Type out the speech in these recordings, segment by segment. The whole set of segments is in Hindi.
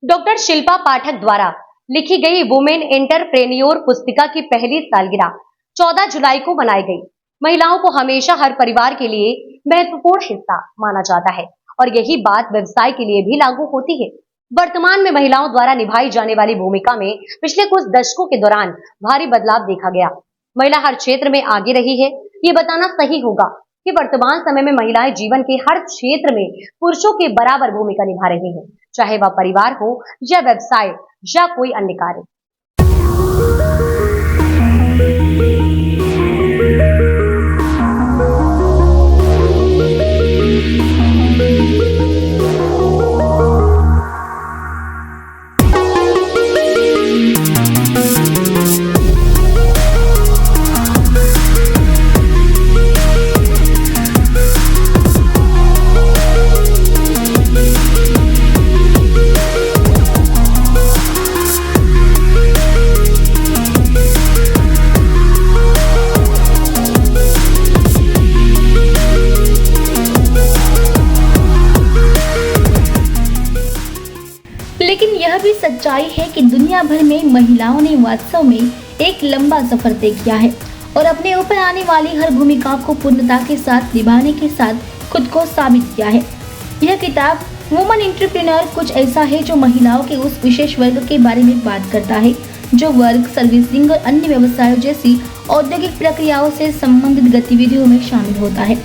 डॉक्टर शिल्पा पाठक द्वारा लिखी गई वुमेन एंटरप्रेन्योर पुस्तिका की पहली सालगिरह 14 जुलाई को मनाई गई। महिलाओं को हमेशा हर परिवार के लिए महत्वपूर्ण हिस्सा माना जाता है और यही बात व्यवसाय के लिए भी लागू होती है। वर्तमान में महिलाओं द्वारा निभाई जाने वाली भूमिका में पिछले कुछ दशकों के दौरान भारी बदलाव देखा गया। महिला हर क्षेत्र में आगे रही है। ये बताना सही होगा कि वर्तमान समय में महिलाएं जीवन के हर क्षेत्र में पुरुषों के बराबर भूमिका निभा रही हैं, चाहे वह परिवार हो या व्यवसाय या कोई अन्य कार्य। लेकिन यह भी सच्चाई है कि दुनिया भर में महिलाओं ने वास्तव में एक लंबा सफर तय किया है और अपने ऊपर आने वाली हर भूमिका को पूर्णता के साथ निभाने के साथ खुद को साबित किया है। यह किताब वुमन एंटरप्रेन्योर कुछ ऐसा है जो महिलाओं के उस विशेष वर्ग के बारे में बात करता है जो वर्क, सर्विसिंग और अन्य व्यवसायों जैसी औद्योगिक प्रक्रियाओं से संबंधित गतिविधियों में शामिल होता है।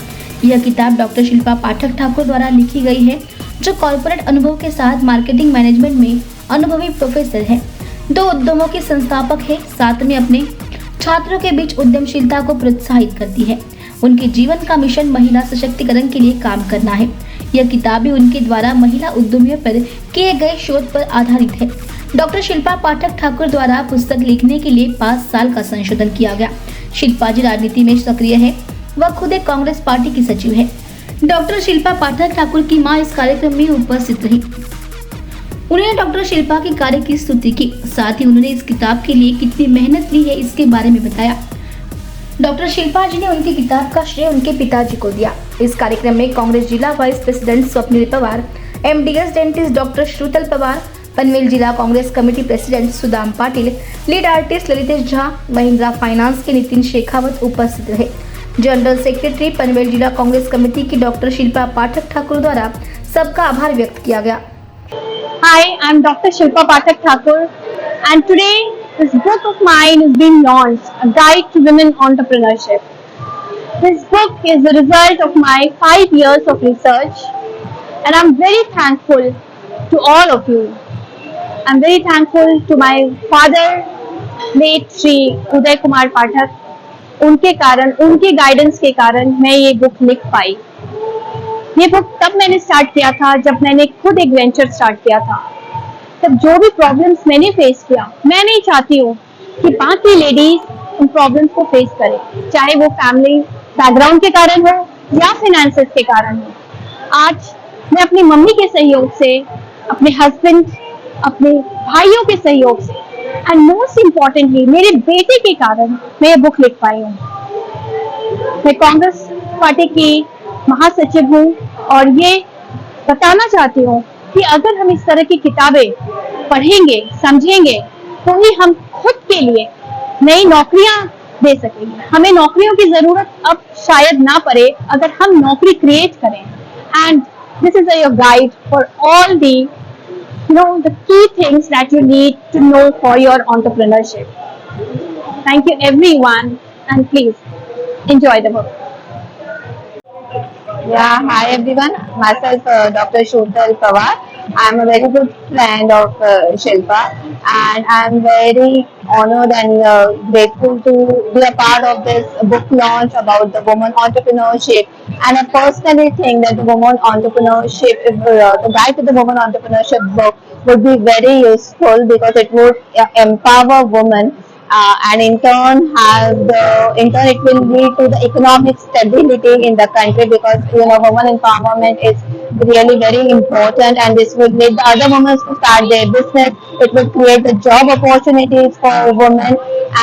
यह किताब डॉक्टर शिल्पा पाठक ठाकुर द्वारा लिखी गई है जो कॉर्पोरेट अनुभव के साथ मार्केटिंग मैनेजमेंट में अनुभवी प्रोफेसर है, 2 उद्यमों की संस्थापक है, साथ में अपने छात्रों के बीच उद्यमशीलता को प्रोत्साहित करती है। उनके जीवन का मिशन महिला सशक्तिकरण के लिए काम करना है। यह किताब भी उनके द्वारा महिला उद्यमियों पर किए गए शोध पर आधारित है। डॉक्टर शिल्पा पाठक ठाकुर द्वारा पुस्तक लिखने के लिए 5 साल का संशोधन किया गया। शिल्पा जी राजनीति में सक्रिय है, वह खुद एक कांग्रेस पार्टी की सचिव है। डॉक्टर शिल्पा पाठक ठाकुर की मां इस कार्यक्रम में उपस्थित रही। उन्होंने डॉक्टर शिल्पा के कार्य की स्तुति की, साथ ही उन्होंने इस किताब के लिए कितनी मेहनत ली है इसके बारे में बताया। डॉक्टर शिल्पा जी ने उनकी किताब का श्रेय उनके पिताजी को दिया। इस कार्यक्रम में कांग्रेस जिला vice president Swapnil Pawar, MDS dentist doctor Shrutal Pawar, Panvel जिला Congress committee president Sudam Patil, lead artist Lalitesh Jha, Mahindra finance के नितिन शेखावत उपस्थित रहे। जनरल सेक्रेटरी पनवेल जिला कांग्रेस कमेटी की डॉक्टर शिल्पा पाठक ठाकुर द्वारा सबका आभार व्यक्त किया गया। Hi, I'm Dr. Shilpa Pathak Thakur, and today this book of mine is being launched, A Guide to Women Entrepreneurship. This book is the result of my 5 years of research, and I'm very thankful to all of you. I'm very thankful to my father, late Shri Uday Kumar Pathak. उनके कारण, उनके गाइडेंस के कारण मैं ये बुक लिख पाई। ये बुक तब मैंने स्टार्ट किया था जब मैंने खुद एक वेंचर स्टार्ट किया था। तब जो भी प्रॉब्लम्स मैंने फेस किया, मैं नहीं चाहती हूँ कि बाकी लेडीज उन प्रॉब्लम्स को फेस करें, चाहे वो फैमिली बैकग्राउंड के कारण हो या फाइनेंसेस के कारण हो। आज मैं अपनी मम्मी के सहयोग से, अपने हस्बैंड, अपने भाइयों के सहयोग से एंड मोस्ट इम्पोर्टेंटली मेरे बेटे के कारण मैं ये बुक लिख पाई हूँ। मैं कांग्रेस पार्टी की महासचिव हूँ और ये बताना चाहती हूँ कि अगर हम इस तरह की किताबें पढ़ेंगे, समझेंगे, तो ही हम खुद के लिए नई नौकरियां दे सकेंगे। हमें नौकरियों की जरूरत अब शायद ना पड़े अगर हम नौकरी क्रिएट करें। And this is your guide for all the the key things that you need to know for your entrepreneurship. Thank you everyone, and please enjoy the book. Yeah, hi everyone. Myself, Dr. Shrutal Pawar. I'm a very good friend of Shilpa, and I'm very honored and grateful to be a part of this book launch about the woman entrepreneurship. And I personally think that the woman entrepreneurship, the guide to the woman entrepreneurship book would be very useful because it would empower women. And in turn it will lead to the economic stability in the country, because women empowerment is really very important, and this will make the other women to start their business. It will create the job opportunities for women,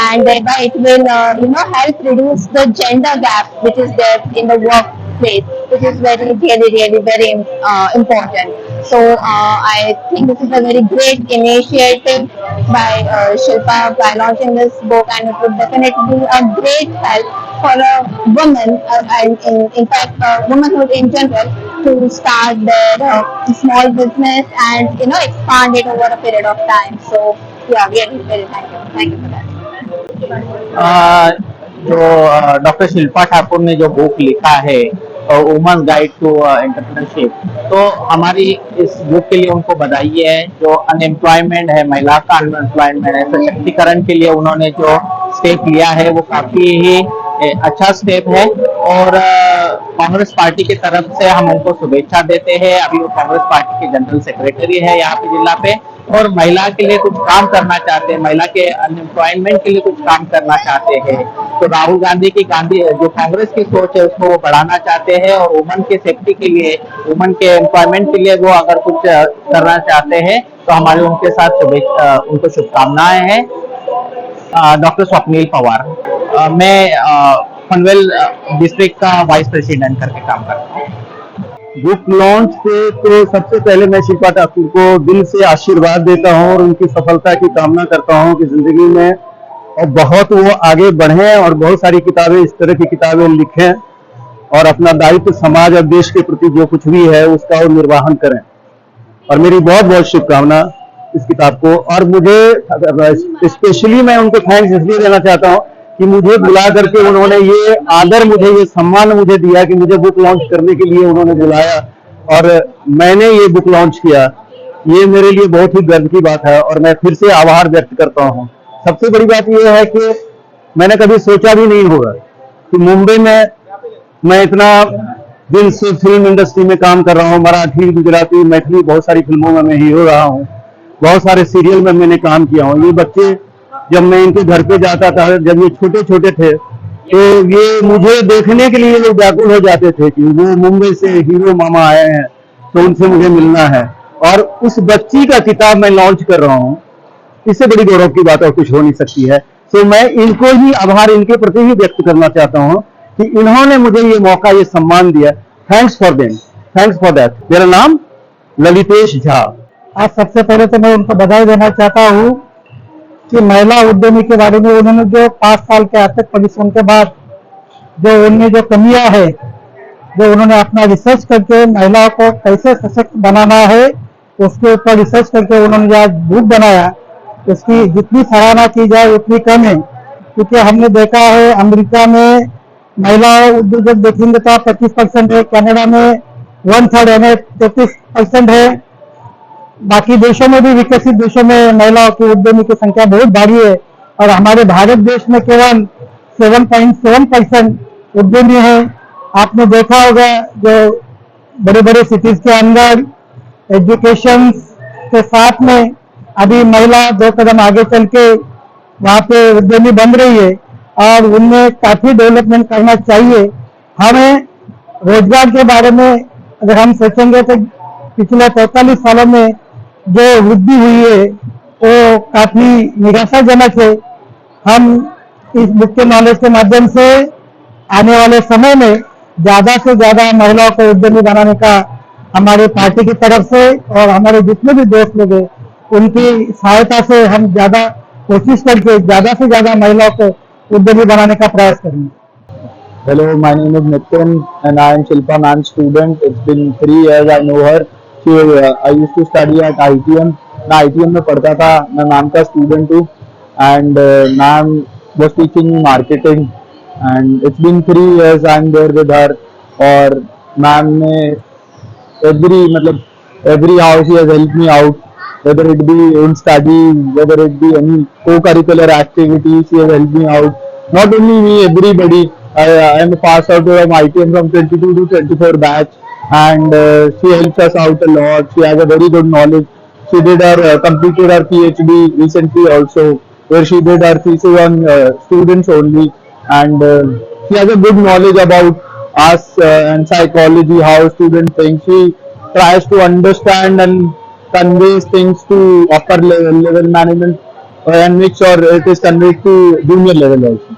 and thereby it will help reduce the gender gap which is there in the workplace, which is very important. So I think this is a very great initiative by Shilpa by launching this book, and it would definitely be a great help for a woman and in fact womanhood in general to start their small business and expand it over a period of time. So yeah, really, very thank you for that. जो डॉक्टर शिल्पा ठाकुर ने जो बुक लिखा है वुमन गाइड टू एंटरप्रेन्योरशिप, तो हमारी इस बुक के लिए उनको बधाई है। जो अनएम्प्लॉयमेंट है, महिला का अनएम्प्लॉयमेंट है, सशक्तिकरण के लिए उन्होंने जो स्टेप लिया है वो काफी ही अच्छा स्टेप है और कांग्रेस पार्टी की तरफ से हम उनको शुभेच्छा देते हैं। अभी वो कांग्रेस पार्टी के जनरल सेक्रेटरी है यहाँ पे जिला पे, और महिला के लिए कुछ काम करना चाहते हैं, महिला के अनएम्प्लॉयमेंट के लिए कुछ काम करना चाहते हैं। तो राहुल गांधी की जो कांग्रेस की सोच है उसको वो बढ़ाना चाहते हैं और वुमन के सेफ्टी के लिए, वुमन के एम्प्लॉयमेंट के लिए वो अगर कुछ करना चाहते हैं तो हमारे उनके साथ उनको शुभकामनाएं हैं। डॉक्टर स्वप्नील पवार, मैं पनवेल डिस्ट्रिक्ट का वाइस प्रेसिडेंट करके काम करता हूँ। बुक लॉन्च पे तो सबसे पहले मैं शिल्पा ठाकुर को दिल से आशीर्वाद देता हूँ और उनकी सफलता की कामना करता हूँ कि जिंदगी में और बहुत वो आगे बढ़े और बहुत सारी किताबें, इस तरह की किताबें लिखें और अपना दायित्व समाज और देश के प्रति जो कुछ भी है उसका वो निर्वाहन करें। और मेरी बहुत बहुत शुभकामना इस किताब को। और मुझे स्पेशली मैं उनको थैंक्स इसलिए देना चाहता हूँ कि मुझे बुला करके उन्होंने ये आदर, मुझे ये सम्मान मुझे दिया कि मुझे बुक लॉन्च करने के लिए उन्होंने बुलाया और मैंने ये बुक लॉन्च किया। ये मेरे लिए बहुत ही गर्व की बात है और मैं फिर से आभार व्यक्त करता हूँ। सबसे बड़ी बात यह है कि मैंने कभी सोचा भी नहीं होगा कि मुंबई में मैं इतना दिन से फिल्म इंडस्ट्री में काम कर रहा हूँ। मराठी, गुजराती, मैथिली बहुत सारी फिल्मों में मैं हीरो रहा हूँ, बहुत सारे सीरियल में मैंने काम किया हूँ। ये बच्चे जब मैं इनके घर पे जाता था, जब ये छोटे छोटे थे, तो ये मुझे देखने के लिए लोग व्याकुल हो जाते थे कि वो मुंबई से हीरो मामा आए हैं तो उनसे मुझे मिलना है। और उस बच्ची का किताब मैं लॉन्च कर रहा हूँ, इससे बड़ी गौरव की बात और कुछ हो नहीं सकती है। तो मैं इनको ही आभार इनके प्रति ही व्यक्त करना चाहता हूँ कि इन्होंने मुझे ये मौका, ये सम्मान दिया। Thanks for them, thanks for that. मेरा नाम ललितेश झा। आज सबसे पहले तो मैं उनको बधाई देना चाहता हूँ कि महिला उद्यमी के बारे में उन्होंने जो 5 साल के अथक परिश्रम के बाद जो उनमें जो कमियां है, जो उन्होंने अपना रिसर्च करके महिलाओं को कैसे सशक्त बनाना है उसके ऊपर रिसर्च करके उन्होंने आज बुक बनाया, उसकी जितनी सराहना की जाए उतनी कम है। क्योंकि हमने देखा है अमेरिका में महिला उद्योजक देखेंगे तो 25% है, कनाडा में 1/3 यानी 33% है। बाकी देशों में भी, विकसित देशों में महिलाओं की उद्यमी की संख्या बहुत भारी है और हमारे भारत देश में केवल 7.7% उद्यमी है। आपने देखा होगा जो बड़े बड़े सिटीज के अंदर एजुकेशन के साथ में अभी महिला 2 कदम आगे चल के वहाँ पे उद्यमी बन रही है और उनमें काफी डेवलपमेंट करना चाहिए। हमें रोजगार के बारे में अगर हम सोचेंगे तो पिछले 45 सालों में जो वृद्धि हुई है वो काफी निराशाजनक है। हम इस बुक के नॉलेज के माध्यम से आने वाले समय में ज्यादा से ज्यादा महिलाओं को उद्यमी बनाने का हमारे पार्टी की तरफ से और हमारे जितने भी दोस्त लोग हैं उनकी सहायता से हम ज्यादा कोशिश करके ज्यादा से ज्यादा महिलाओं को उद्यमी बनाने का प्रयास करेंगे। Hello, my name is Nitin and I am Shilpa Man's student. It's been 3 years I know her. I used to study at ITM. मैं ITM में पढ़ता था, मैं मैम का स्टूडेंट हूँ and ma'am was teaching me marketing and it's been 3 years I'm there with her और मैम ने every how she has helped me out, whether it be in study, whether it be any co-curricular activity, she has helped me out. Not only me, everybody. I am a pass out from ITM from 22 to 24 batch and she helps us out a lot. She has a very good knowledge. She did completed her PhD recently also, where she did her thesis on students only, and she has a good knowledge about us and psychology, how students think. She tries to understand and conveys things to upper level management and make sure it is conveyed to junior level also.